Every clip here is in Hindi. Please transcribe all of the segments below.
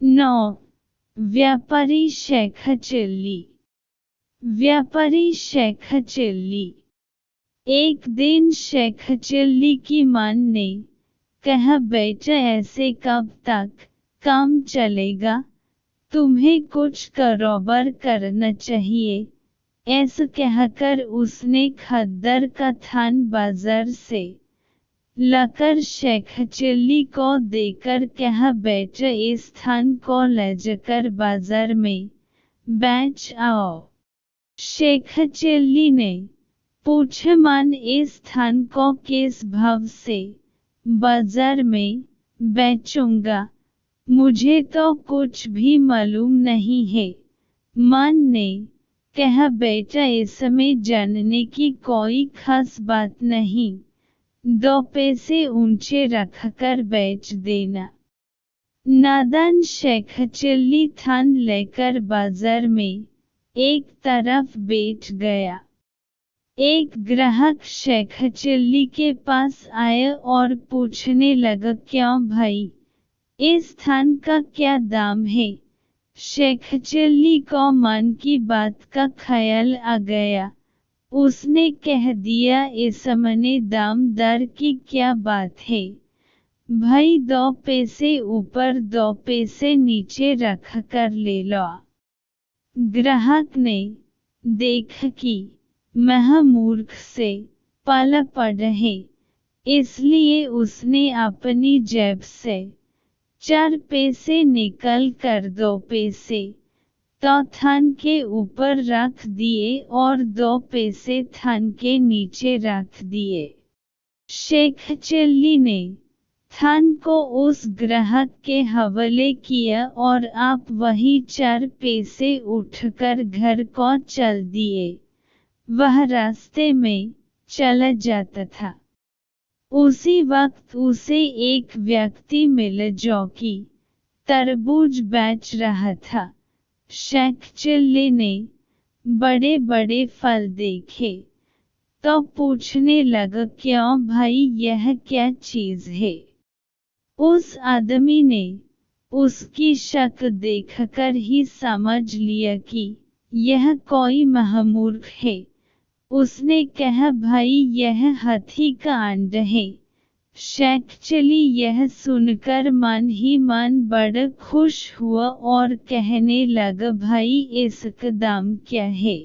9. व्यापारी शेख चिल्ली। व्यापारी शेख चिल्ली। एक दिन शेख चिल्ली की मां ने कहा, बेटा ऐसे कब तक काम चलेगा, तुम्हें कुछ कारोबार करना चाहिए। ऐसा कहकर उसने खद्दर का थान बाजार से लाकर शेख चिल्ली को देकर कहा, बेटा इस थान को ले जाकर बाजार में बेच आओ। शेख चिल्ली ने पूछा, मां इस थान को किस भाव से बाजार में बेचूंगा, मुझे तो कुछ भी मालूम नहीं है। मां ने कहा, बेटा इसमें जानने की कोई खास बात नहीं, 2 पैसे ऊंचे रखकर बेच देना। नादान शेख चिल्ली थान लेकर बाजार में एक तरफ बैठ गया। एक ग्राहक शेख चिल्ली के पास आया और पूछने लगा, क्यों भाई, इस थान का क्या दाम है। शेख चिल्ली को मन की बात का ख्याल आ गया। उसने कह दिया, इसमें दाम दर की क्या बात है भाई, 2 पैसे ऊपर 2 पैसे नीचे रख कर ले लो। ग्राहक ने देखा कि महामूर्ख से पाला पड़ा है, इसलिए उसने अपनी जेब से 4 पैसे निकल कर 2 पैसे तो थान के ऊपर रख दिए और 2 पैसे थान के नीचे रख दिए। शेख चिल्ली ने थान को उस ग्राहक के हवाले किया और आप वही 4 पैसे उठकर घर को चल दिए। वह रास्ते में चला जाता था। उसी वक्त उसे एक व्यक्ति मिला जो कि तरबूज बेच रहा था। शेख चिल्ली ने बड़े बड़े फल देखे तो पूछने लगा, क्यों भाई यह क्या चीज है। उस आदमी ने उसकी शक्ल देखकर ही समझ लिया कि यह कोई महामूर्ख है। उसने कहा, भाई यह हाथी का अंडा है। शेख चिल्ली यह सुनकर मन ही मन बड़ा खुश हुआ और कहने लगा, भाई इसका दाम क्या है।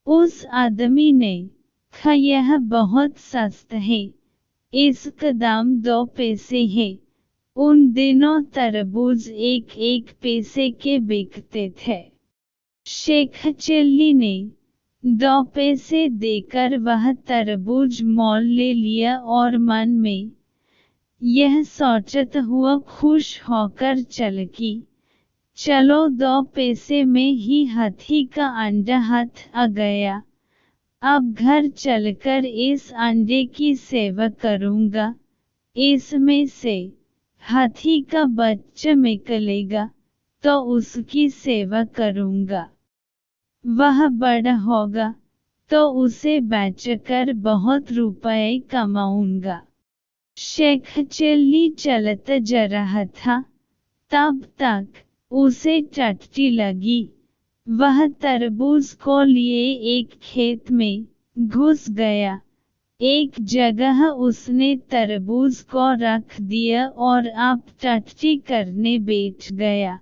उस आदमी ने कहा, यह बहुत सस्ता है, इसका दाम 2 पैसे है। उन दिनों तरबूज 1-1 पैसे के बिकते थे। शेख चिल्ली ने 2 पैसे देकर वह तरबूज मोल ले लिया और मन में यह सोचता हुआ खुश होकर चला कि चलो 2 पैसे में ही हाथी का अंडा हाथ आ गया। अब घर चलकर इस अंडे की सेवा करूंगा, इसमें से हाथी का बच्चा निकलेगा तो उसकी सेवा करूंगा। वह बड़ा होगा तो उसे बेचकर बहुत रुपए कमाऊंगा। शेख चिल्ली चलता जा रहा था, तब तक उसे टट्टी लगी। वह तरबूज को लिए एक खेत में घुस गया। एक जगह उसने तरबूज को रख दिया और अब टट्टी करने बैठ गया।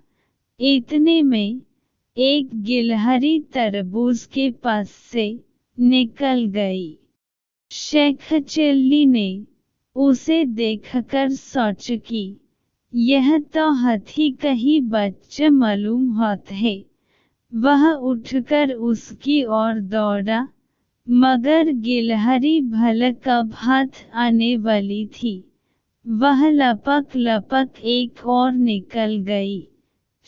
इतने में एक गिलहरी तरबूज के पास से निकल गई। शेख चिल्ली ने उसे देखकर सोचा कि यह तो हाथी का ही बच्चा मालूम होता है। वह उठकर उसकी ओर दौड़ा, मगर गिलहरी भला कब हाथ आने वाली थी। वह लपक लपक एक और निकल गई।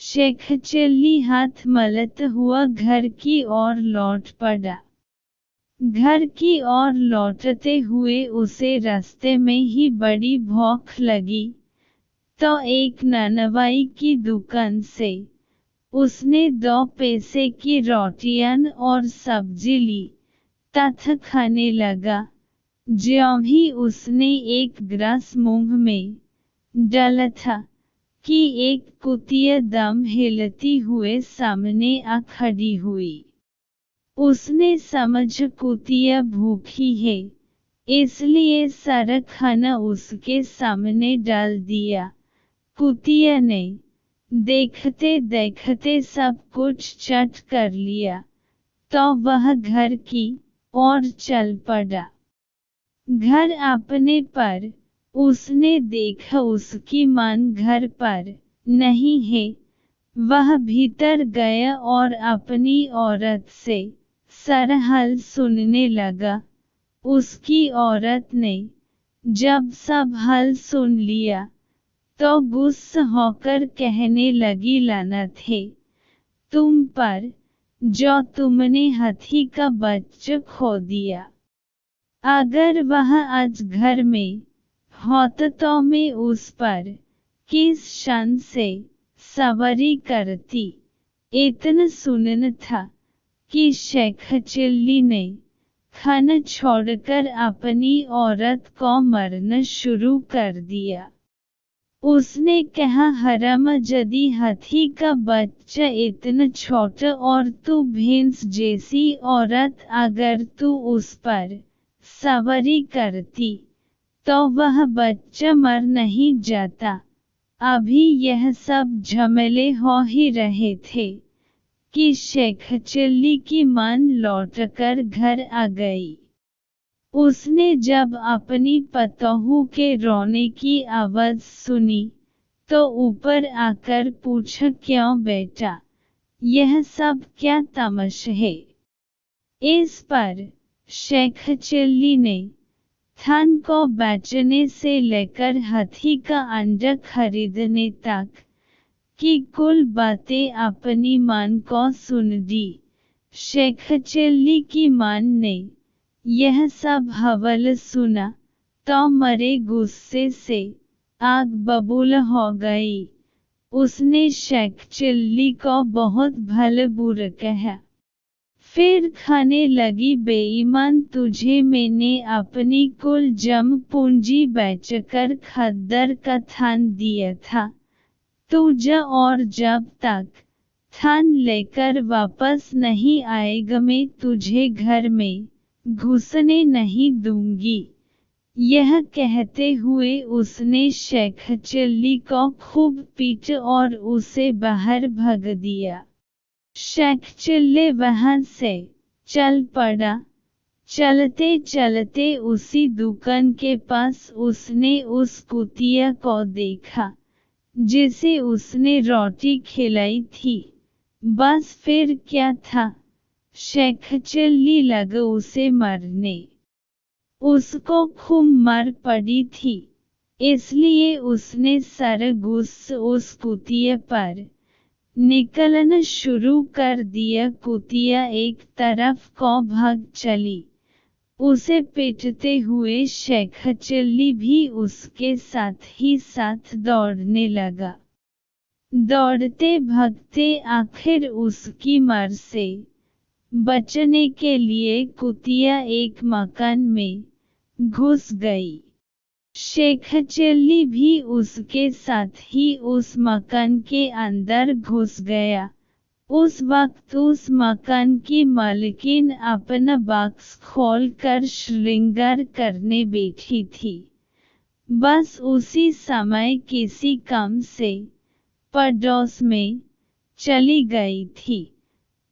शेख चिल्ली हाथ मलता हुआ घर की ओर लौट पड़ा। घर की ओर लौटते हुए उसे रास्ते में ही बड़ी भूख लगी, तो एक ननवाई की दुकान से उसने 2 पैसे की रोटियां और सब्जी ली तथा खाने लगा। ज्यों ही उसने एक ग्रास मुंह में डाला था, कि एक कुतिया दम हिलती हुए सामने आ खड़ी हुई। उसने समझ कुतिया भूखी है, इसलिए सारा खाना उसके सामने डाल दिया। कुतिया ने देखते देखते सब कुछ चट कर लिया, तो वह घर की ओर चल पड़ा। घर आने पर उसने देखा उसकी मां घर पर नहीं है। वह भीतर गया और अपनी औरत से सारा हाल सुनने लगा। उसकी औरत ने जब सब हाल सुन लिया तो गुस्सा होकर कहने लगी, लानत है तुम पर, जो तुमने हाथी का बच्चा खो दिया। अगर वह आज घर में होता तो मैं उस पर किस शान से सवारी करती। इतना सुनना था कि शेख चिल्ली ने खाना छोड़कर अपनी औरत को मारना शुरू कर दिया। उसने कहा, हरामजादी हाथी का बच्चा, इतना छोटा और तू भैंस जैसी औरत, अगर तू उस पर सवारी करती तो वह बच्चा मर नहीं जाता। अभी यह सब झमेले हो ही रहे थे कि शेख चिल्ली की मां लौटकर घर आ गई। उसने जब अपनी पतोहू के रोने की आवाज़ सुनी तो ऊपर आकर पूछा, क्यों बेटा, यह सब क्या तमाशा है। इस पर शेख चिल्ली ने थान को बेचने से लेकर हाथी का अंडा खरीदने तक की कुल बातें अपनी मां को सुन दी। शेख चिल्ली की मां ने यह सब हवाला सुना तो मरे गुस्से से आग बबूला हो गई। उसने शेख चिल्ली को बहुत भला बुरा कहा। फिर खाने लगी, बेईमान, तुझे मैंने अपनी कुल जम पूंजी बेचकर खद्दर का थान दिया था। तू जा, और जब तक थान लेकर वापस नहीं आएगा मैं तुझे घर में घुसने नहीं दूंगी। यह कहते हुए उसने शेख चिल्ली को खूब पीटा और उसे बाहर भगा दिया। शेख चिल्ली वहां से चल पड़ा। चलते चलते उसी दुकान के पास उसने उस कुतिया को देखा जिसे उसने रोटी खिलाई थी। बस फिर क्या था, शेख चिल्ली लगा उसे मारने। उसको खूब मार पड़ी थी, इसलिए उसने सारा गुस्सा उस कुतिया पर निकलना शुरू कर दिया। कुतिया एक तरफ को भाग चली। उसे पीटते हुए शेख चिल्ली भी उसके साथ ही साथ दौड़ने लगा। दौड़ते भागते आखिर उसकी मार से बचने के लिए कुतिया एक मकान में घुस गई। शेख चिल्ली भी उसके साथ ही उस मकान के अंदर घुस गया। उस वक्त उस मकान की मालकिन अपना बॉक्स खोलकर श्रृंगार करने बैठी थी। बस उसी समय किसी काम से पड़ोस में चली गई थी,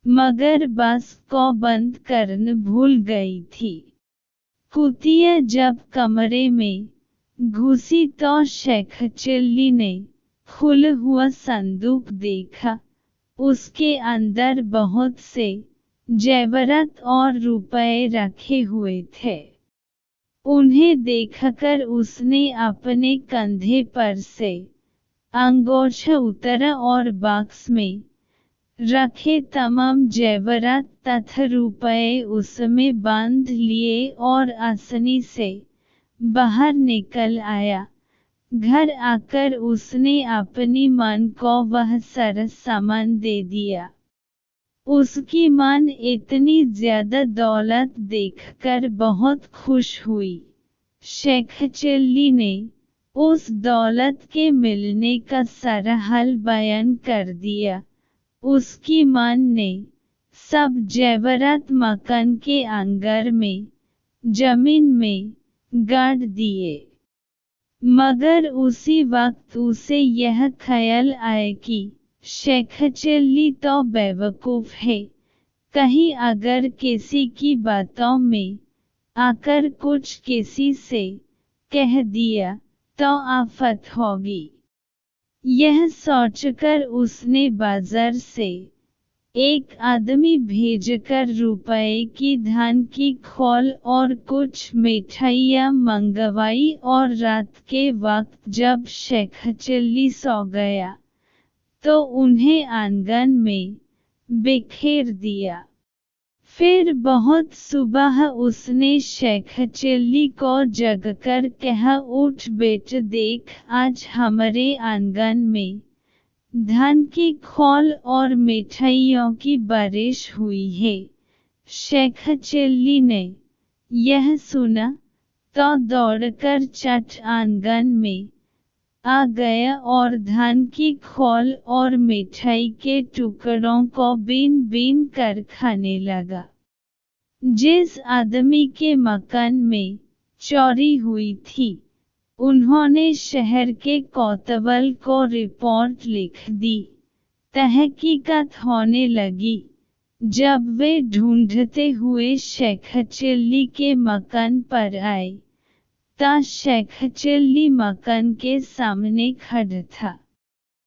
मगर बस को बंद करना भूल गई थी। कुतिया जब कमरे में घुसी तो शेख चिल्ली ने खुला हुआ संदूक देखा। उसके अंदर बहुत से जेवरात और रुपए रखे हुए थे। उन्हें देखकर उसने अपने कंधे पर से अंगोछा उतारा और बॉक्स में रखे तमाम जेवरात तथा रुपए उसमें बांध लिए और आसानी से बाहर निकल आया। घर आकर उसने अपनी मां को वह सारा सामान दे दिया। उसकी मां इतनी ज्यादा दौलत देखकर बहुत खुश हुई। शेख चिल्ली ने उस दौलत के मिलने का सारा हाल बयान कर दिया। उसकी मां ने सब जेवरात मकान के आंगर में, जमीन में गाड़ दिए। मगर उसी वक्त उसे यह ख्याल आया कि शेखचिल्ली तो बेवकूफ है, कहीं अगर किसी की बातों में आकर कुछ किसी से कह दिया तो आफत होगी। यह सोचकर उसने बाजार से एक आदमी भेजकर रुपए की धान की खोल और कुछ मिठाइयाँ मंगवाई और रात के वक्त जब शेखचिल्ली सो गया तो उन्हें आंगन में बिखेर दिया। फिर बहुत सुबह उसने शेखचिल्ली को जगकर कहा, उठ बेट, देख आज हमारे आंगन में धान की खोल और मिठाइयों की बारिश हुई है। शेखचिल्ली ने यह सुना तो दौड़कर चट आंगन में आ गया और धान की खोल और मिठाई के टुकड़ों को बीन बीन कर खाने लगा। जिस आदमी के मकान में चोरी हुई थी, उन्होंने शहर के कोतवाल को रिपोर्ट लिख दी। तहकीकात होने लगी। जब वे ढूंढते हुए शेखचिल्ली के मकान पर आए, तो शेखचिल्ली मकान के सामने खड़ा था।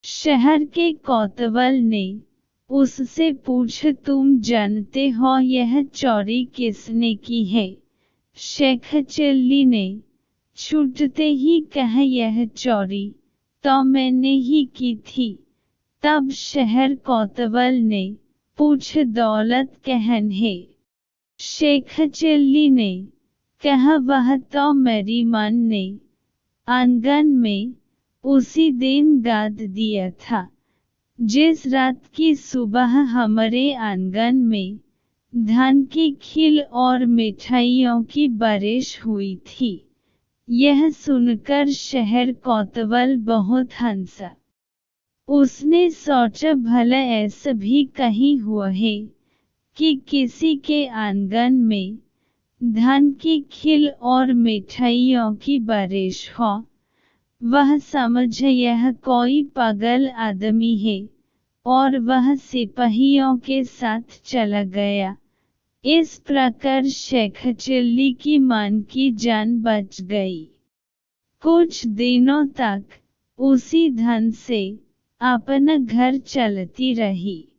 शहर के कोतवाल ने उससे पूछा, तुम जानते हो यह चोरी किसने की है? शेखचिल्ली ने छूटते ही कहा, यह चोरी तो मैंने ही की थी। तब शहर कोतवाल ने पूछा, दौलत कहन है? शेखचिल्ली ने कहा, वह तो मेरी मां ने आंगन में उसी दिन गाड़ दिया था, जिस रात की सुबह हमारे आंगन में धान की खील और मिठाइयों की बारिश हुई थी। यह सुनकर शहर कोतवाल बहुत हंसा। उसने सोचा, भला ऐसा भी कहीं हुआ है कि किसी के आंगन में धान की खील और मिठाइयों की बारिश हो? वह समझा यह कोई पागल आदमी है और वह सिपाहियों के साथ चला गया। इस प्रकार शेखचिल्ली की मां की जान बच गई। कुछ दिनों तक उसी धन से अपना घर चलती रही।